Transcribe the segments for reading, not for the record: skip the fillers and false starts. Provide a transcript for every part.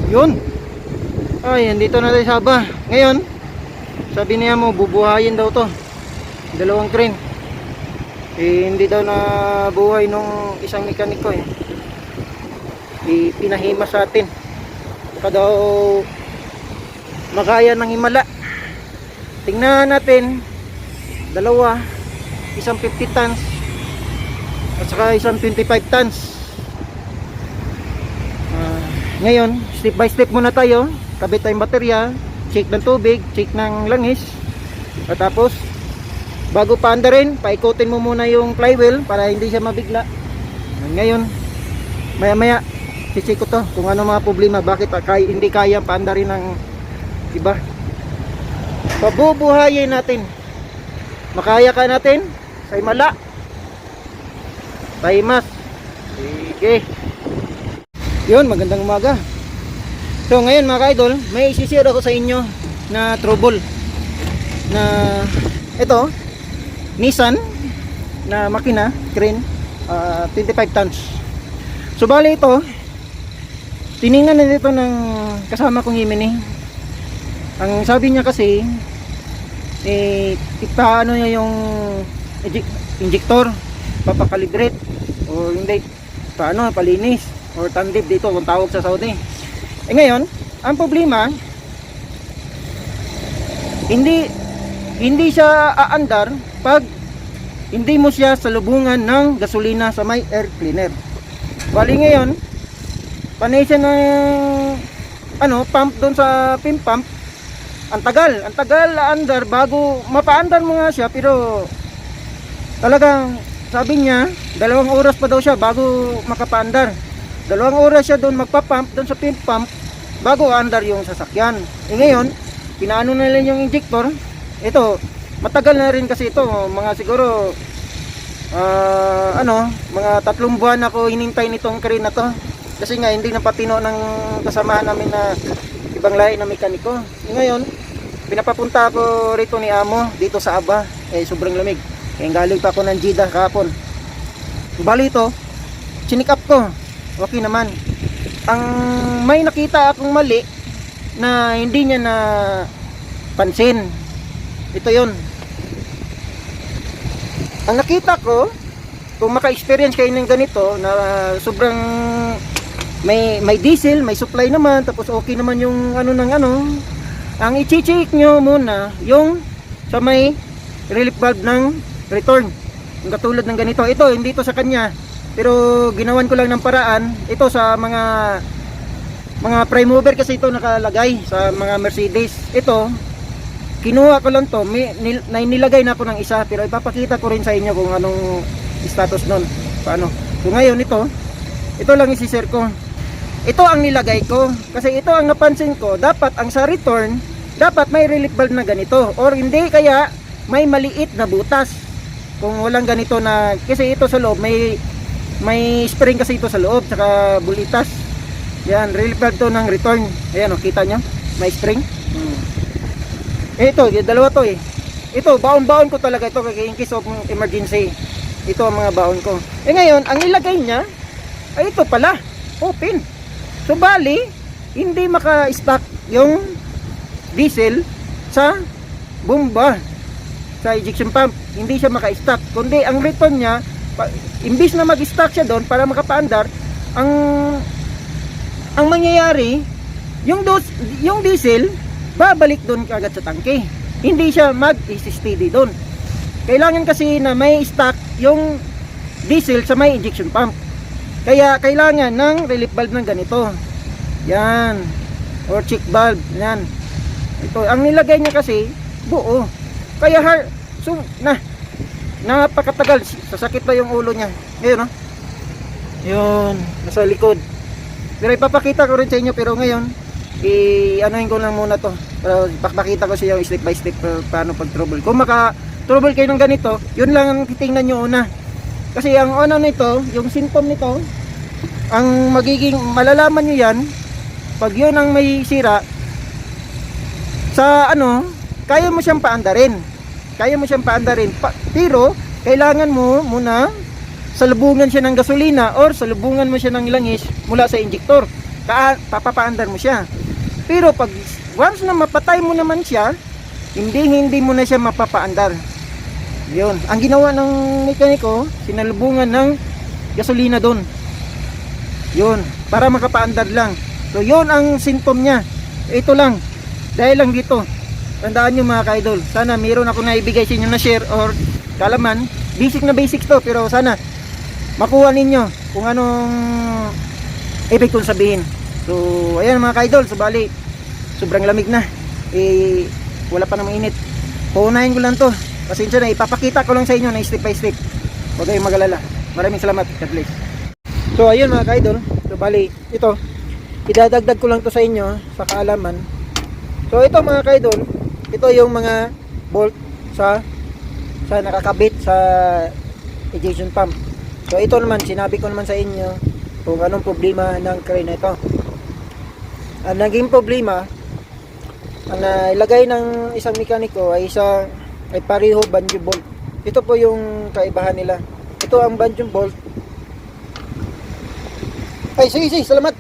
Yun. Ay, andito na tayo sa Aba. Ngayon, sabi niya mo, bubuhayin daw to. Dalawang crane. Hindi daw na buhay nung isang mekaniko eh. Pinahima sa atin. Baka daw makaya ng himala. Tingnan natin. Dalawa. Isang 50 tons. At saka isang 25 tons. Ngayon, step by step muna tayo. Kabit tayong baterya, check ng tubig, check ng langis. At tapos, bago pa andarin, paikutin mo muna yung flywheel para hindi siya mabigla. Ngayon, maya maya, check ko to kung ano mga problema, bakit hindi kaya paandarin ng iba. Pabubuhayin natin. Makaya ka natin sa himala. Taimas. Sige. Yun, magandang umaga. So ngayon mga ka-idol, may isishare ako sa inyo na trouble na ito, Nissan na makina, crane, 25 tons. So bali ito, tiningnan na dito ng kasama kong Yemeni. Ang sabi niya kasi, ipaano niya yung injector, papakalibrate o hindi, paano, palinis or tandib dito kung tawag sa Saudi. Ngayon, ang problema, hindi siya aandar pag hindi mo siya salubungan ng gasolina sa may air cleaner. Bali ngayon, panay siya ng pump doon sa pin pump. Ang tagal aandar bago mapaandar mo nga siya, pero talagang sabi niya 2 oras pa daw siya bago makapaandar. 2 oras siya doon magpa-pump doon sa pin pump bago andar yung sasakyan. Ngayon, pinaano na lang yung injector. Ito, matagal na rin kasi ito, mga siguro mga 3 buwan ako hinintay nitong crane na to. Kasi nga hindi na patino ng kasamahan namin na ibang lahi na mekaniko. Ngayon, pinapapunta ako rito ni Amo dito sa Aba. Sobrang lamig. Galing pa ako ng Jeddah kahapon. Bali ito, chinik up ko. Okay naman. Ang may nakita akong mali na hindi niya na pansin. Ito yon. Ang nakita ko, kung maka-experience kayo ng ganito na sobrang may diesel, may supply naman, tapos okay naman yung ang i-check nyo muna yung sa may relief valve ng return. Yung katulad ng ganito. Ito, hindi ito sa kanya. Pero ginawan ko lang ng paraan. Ito sa mga prime mover kasi ito nakalagay sa mga Mercedes. Ito, kinuha ko lang to. Nilagay na ako ng isa, pero ipapakita ko rin sa inyo kung anong status nun. Paano? So ngayon ito lang isi-share ko. Ito ang nilagay ko. Kasi ito ang napansin ko. Dapat ang sa return, dapat may relief valve na ganito. Or hindi, kaya may maliit na butas. Kung walang ganito na, kasi ito sa loob, may spring kasi ito sa loob, saka bulitas. Yan, relief valve to ng return. Ayan, kita nyo, may spring. Ito, dalawa to eh. Ito, baon-baon ko talaga ito in case of emergency. Ito ang mga baon ko. Ngayon, ang nilagay niya ay ito pala, open. So bali, hindi maka-stack yung diesel sa bomba, sa ejection pump. Hindi siya maka-stack. Kundi ang return niya, imbis na mag-stack siya doon para makapaandar, ang mangyayari, yung diesel babalik doon agad sa tangke. Hindi siya mag-steady doon. Kailangan kasi na may stock yung diesel sa may injection pump. Kaya kailangan ng relief valve ng ganito. Yan. Or check valve. Yan. Ito. Ang nilagay niya kasi buo. Kaya napakatagal. Sasakit pa yung ulo niya. Ngayon, yun. Nasa likod. Pero ipapakita ko rin sa inyo. Pero ngayon, anuhin ko lang muna to. Para pakita ko siya yung step by step paano pag-trouble. Kung maka-trouble kayo ng ganito, yun lang ang titingnan nyo una. Kasi ang nito, yung symptom nito, ang magiging malalaman nyo yan pag yun ang may sira sa kaya mo siyang paandarin. Pero kailangan mo muna salubungan siya ng gasolina or salubungan mo siya ng langis mula sa injector. papapaandar mo siya. Pero pag once na mapatay mo naman siya, hindi mo na siya mapapaandar. Yun. Ang ginawa ng mekaniko, sinalubungan ng gasolina doon. Yun. Para makapaandar lang. So yun ang symptom niya. Ito lang. Dahil lang dito. Tandaan nyo mga ka-idol. Sana mayroon ako na ibigay sa inyo na share or kalaman. Basic na basics to. Pero sana makuha ninyo kung anong ibig kong sabihin. So ayan mga ka-idol. Subali sobrang lamig na. Wala pa namang init. Paunahin ko lang to. Pasensya na. Ipapakita ko lang sa inyo na step by step. Huwag kayong magalala. Maraming salamat. God bless. So ayun mga ka-idol. Subali ito. Idadagdag ko lang to sa inyo sa kaalaman. So ito mga ka-idol, ito yung mga bolt sa nakakabit sa ejection pump. So ito naman, sinabi ko naman sa inyo kung anong problema ng crane na ito. Ang naging problema, ang nailagay ng isang mekaniko ay pareho banjo bolt. Ito po yung kaibahan nila. Ito ang banjo bolt. Ay sige, salamat.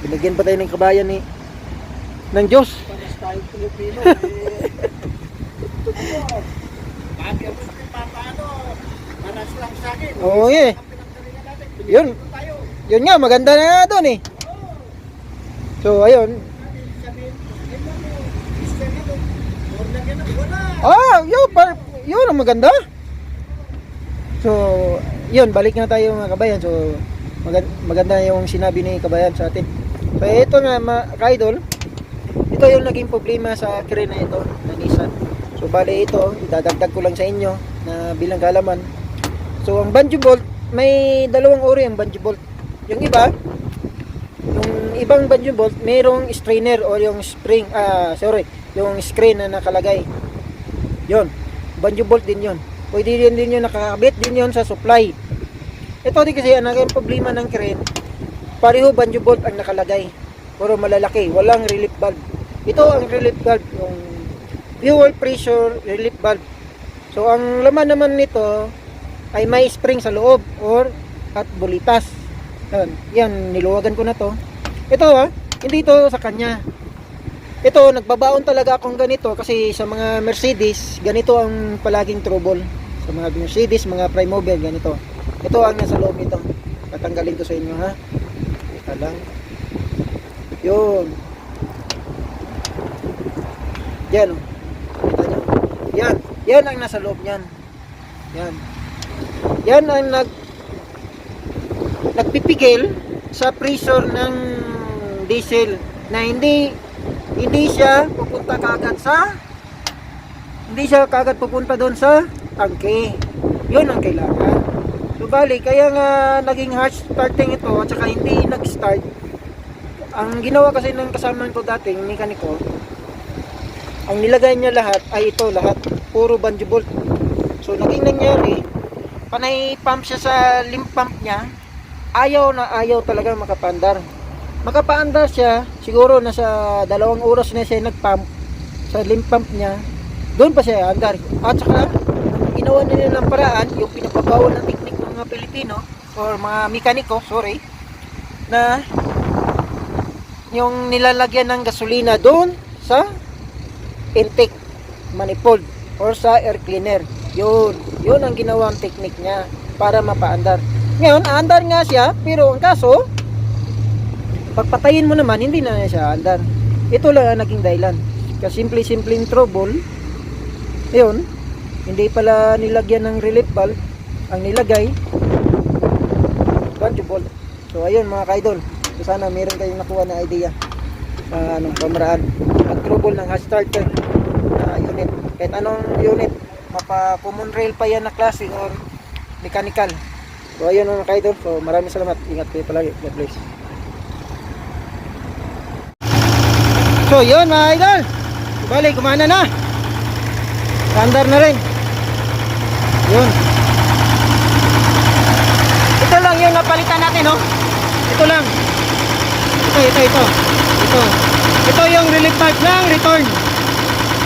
Binigyan pa tayo ng kabayan ng Diyos. Panas tayo Pilipino. Panas lang sa akin. Oo Yun. Yun nga, maganda na nga doon eh. So, ayun. Yun ang maganda. So, yun, balik na tayo mga kabayan. So, maganda yung sinabi ni kabayan sa atin. So ito nga mga ka-idol, ito yung naging problema sa crane na ito na Nissan. So bali ito, idadagdag ko lang sa inyo na bilang kaalaman. So ang banjo bolt, may dalawang uri ang banjo bolt. Yung ibang banjo bolt, mayroong strainer o yung spring, yung screen na nakalagay. Yon, banjo bolt din yon. Pwede din yun nakakabit din yon sa supply. Ito din kasi ang naging problema ng crane, pareho banjo bolt ang nakalagay. Puro malalaki, walang relief valve. Ito ang relief valve, yung fuel pressure relief valve. So ang laman naman nito ay may spring sa loob at bulitas. Yan, niluwagan ko na to. Ito hindi to sa kanya. Ito, nagbabaon talaga akong ganito kasi sa mga Mercedes, ganito ang palaging trouble. Sa mga Mercedes, mga prime mover, ganito. Ito ang nasa loob nito. Tatanggalin ko sa inyo ha. Ito lang. Yun. Yan. Kita nyo. Yan. Yan ang nasa loob niyan. Yan. Yan ang nagpipigil sa pressure ng diesel na hindi siya pupunta kagad pupunta doon sa tangke. Yun ang kailangan. So bali, kaya nga naging hard starting ito at saka hindi nag-start. Ang ginawa kasi ng kasama ko dating mekaniko, ang nilagay niya lahat ay ito, lahat puro banjo bolt. So naging nangyari, panay pump siya sa limp pump niya, ayaw talaga makapaandar siya. Siguro nasa 2 oras na siya nagpump sa limp pump niya, doon pa siya andar. At saka ginawa nila ng paraan, yung pinapabawal ng teknik ng mga Pilipino or mga mekaniko, na yung nilalagyan ng gasolina doon sa intake manifold or sa air cleaner. Yun ang ginawang teknik niya para mapaandar. Ngayon, aandar nga siya, pero ang kaso, pagpatayin mo naman, hindi na siya andar. Ito lang ang naging dahilan. Kasi simpleng trouble. Ayun, hindi pala nilagyan ng relief valve, ang nilagay banjo bolt. So ayun mga ka-idol, so, sana meron kayong nakuha na idea sa pamaraan mag-trouble ng hot starter unit, kahit anong unit, mapa common rail pa yan na klase or mechanical. So ayun mga ka-idol, so maraming salamat, ingat kayo palagi, God bless. So yun mga idol, balik, kumana na, standard na rin. Yun, ito lang yung napalitan natin, no? Ito lang, ito yung relief valve ng return.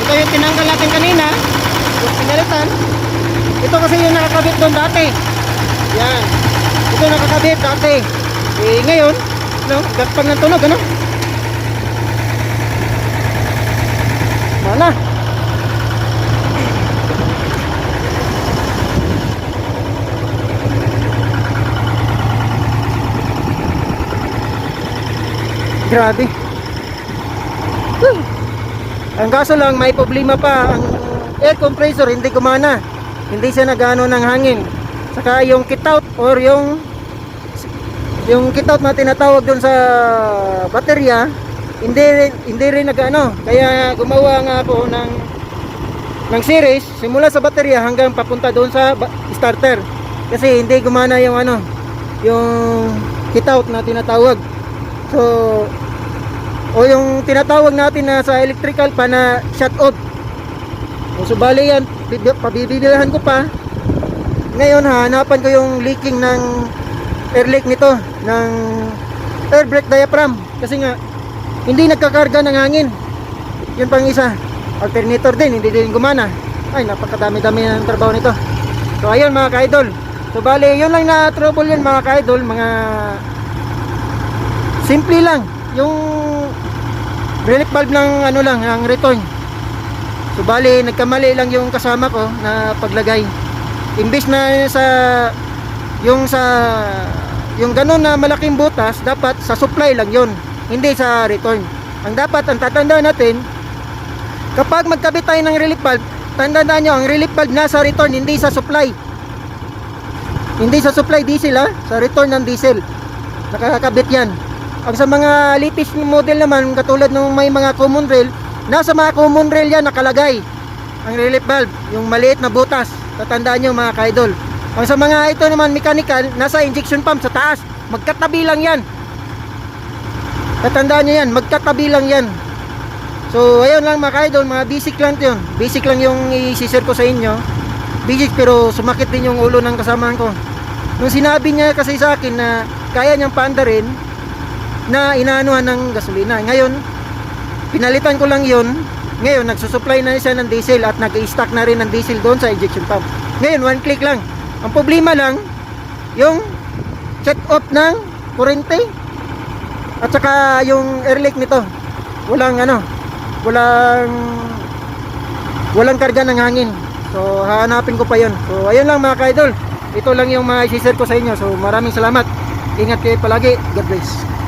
Ito yung tinanggal natin kanina, yung pinalitan. Ito kasi yung nakakabit doon dati. Yan, ito nakakabit dati. Ngayon no? Gagpang ng tunog, ano? Mana? Grabe. Whew. Ang kaso lang, may problema pa. Ang air compressor hindi gumana. Hindi siya nagano ng hangin. Saka yung kitout or yung kitout na tinatawag doon sa baterya, hindi rin nagano. Kaya gumawa nga ako ng series simula sa baterya hanggang papunta doon sa starter. Kasi hindi gumana yung yung kitout na tinatawag. So, o yung tinatawag natin na sa electrical pa na shut off. So bali yan, pabibilahan ko pa. Ngayon hanapan ko yung leaking ng air leak nito, ng air brake diaphragm. Kasi nga, hindi nagkakarga ng hangin. Yun pang isa. Alternator din, hindi din gumana. Ay, napakadami-dami ng trabaho nito. So ayun mga ka-idol. So bali, yun lang na trouble yun mga ka-idol. Mga simple lang. Yung relief valve ng ng return. So bali nagkamali lang yung kasama ko na paglagay. Imbis na yung ganun na malaking butas, dapat sa supply lang yun, hindi sa return. Ang tatandaan natin, kapag magkabit tayo ng relief valve, tandaan nyo, ang relief valve nasa return, hindi sa supply. Hindi sa supply diesel sa return ng diesel. Nakakabit yan. Ang sa mga latest model naman, katulad ng may mga common rail, nasa mga common rail yan nakalagay ang relief valve, yung maliit na butas. Tatandaan nyo mga ka-idol. Ang sa mga ito naman mechanical, nasa injection pump sa taas, magkatabi lang yan. Tatandaan nyo yan, magkatabi lang yan. So ayun lang mga ka-idol, mga basic lang yun. Basic lang yung i-share ko sa inyo. Basic, pero sumakit din yung ulo ng kasamahan ko nung sinabi niya kasi sa akin na kaya niyang paandarin na inaanuhan ng gasolina. Ngayon, pinalitan ko lang yun. Ngayon, nagsusupply na siya ng diesel at nag-i-stock na rin ng diesel doon sa injection pump. Ngayon, one click lang. Ang problema lang, yung check off ng kurente at saka yung air leak nito. Walang karga ng hangin. So, hahanapin ko pa yun. So, ayun lang mga ka-idol. Ito lang yung mga i-share ko sa inyo. So, maraming salamat. Ingat kayo palagi. God bless.